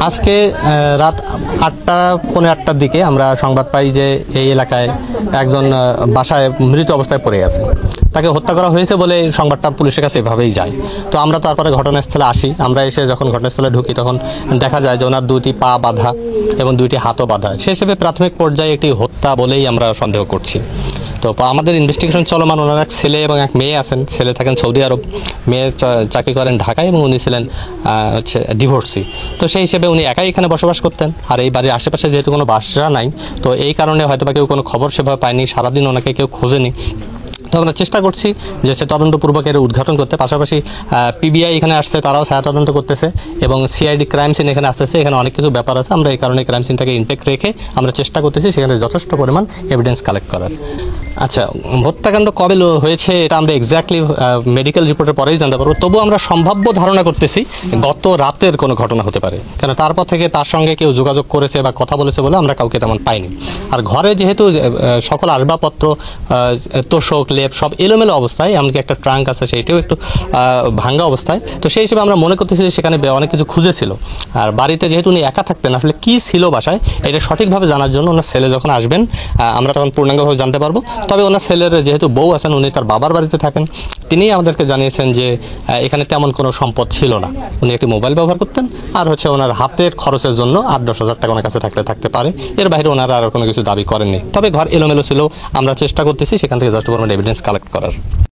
আজকে রাত 8টা পৌনে 8টার দিকে আমরা সংবাদ পাই যে এই এলাকায় একজন বাসায় মৃত অবস্থায় পড়ে আছে, তাকে হত্যা করা হয়েছে বলে সংবাদটা পুলিশের কাছে এভাবেই যায়। তো আমরা তারপরে ঘটনাস্থলে আসি। আমরা এসে যখন ঘটনাস্থলে ঢুকি তখন দেখা যায় যে ওনার 2টি পা বাঁধা এবং 2টি হাতও বাঁধা। সে হিসেবে প্রাথমিক পর্যায়ে একটি হত্যা বলেই আমরা সন্দেহ করছি। তো আমাদের ইনভেস্টিগেশন চলমান। ওনার এক ছেলে এবং এক মেয়ে আছেন। ছেলে থাকেন সৌদি আরব, মেয়ে চাকরি করেন ঢাকায় এবং উনি ছিলেন হচ্ছে ডিভোর্সি। তো সেই হিসেবে উনি একাই এখানে বসবাস করতেন। আর এই বাড়ির আশেপাশে যেহেতু কোনো বাসা নাই, তো এই কারণে হয়তো বা কেউ কোনো খবর সেভাবে পায়নি, সারাদিন ওনাকে কেউ খোঁজেনি। তো আমরা চেষ্টা করছি যে সে তদন্তপূর্বক এর উদ্ঘাটন করতে। পাশাপাশি পিবিআই এখানে আসছে, তারাও ছায়া তদন্ত করতেছে এবং সিআইডি ক্রাইম সিন এখানে আসতেছে। এখানে অনেক কিছু ব্যাপার আছে। আমরা এই কারণে ক্রাইম সিনটাকে ইনটেক্ট রেখে আমরা চেষ্টা করতেছি সেখানে যথেষ্ট পরিমাণ এভিডেন্স কালেক্ট করার। আচ্ছা, হত্যাকাণ্ড কবে হয়েছে এটা আমরা এক্স্যাক্টলি মেডিকেল রিপোর্টের পরেই জানতে পারবো। তবু আমরা সম্ভাব্য ধারণা করতেছি গত রাতের কোনো ঘটনা হতে পারে, কেন তারপর থেকে তার সঙ্গে কেউ যোগাযোগ করেছে বা কথা বলেছে বলে আমরা কাউকে তেমন পাইনি। আর ঘরে যেহেতু সকল আসবাবপত্র, তোষক, লেপ সব এলোমেলো অবস্থায়, এমনকি একটা ট্রাঙ্ক আছে সেইটাও একটু ভাঙ্গা অবস্থায়। তো সেই হিসেবে আমরা মনে করতেছি যে সেখানে অনেক কিছু খুঁজেছিল। আর বাড়িতে যেহেতু উনি একা থাকতেন, আসলে কী ছিল বাসায় এটা সঠিকভাবে জানার জন্য ওনার ছেলে যখন আসবেন আমরা তখন পূর্ণাঙ্গভাবে জানতে পারবো। তবে ওনার ছেলের যেহেতু বউ আছেন, উনি তার বাবার বাড়িতে থাকেন, তিনিই আমাদেরকে জানিয়েছেন যে এখানে তেমন কোনো সম্পদ ছিল না। উনি একটি মোবাইল ব্যবহার করতেন আর হচ্ছে ওনার হাতের খরচের জন্য 8-10 হাজার টাকা ওনার কাছে থাকতে পারে। এর বাইরে ওনারা আর কোনো কিছু দাবি করেননি। তবে ঘর এলোমেলো ছিল। আমরা চেষ্টা করতেছি সেখান থেকে যথেষ্ট পরিমাণ এভিডেন্স কালেক্ট করার।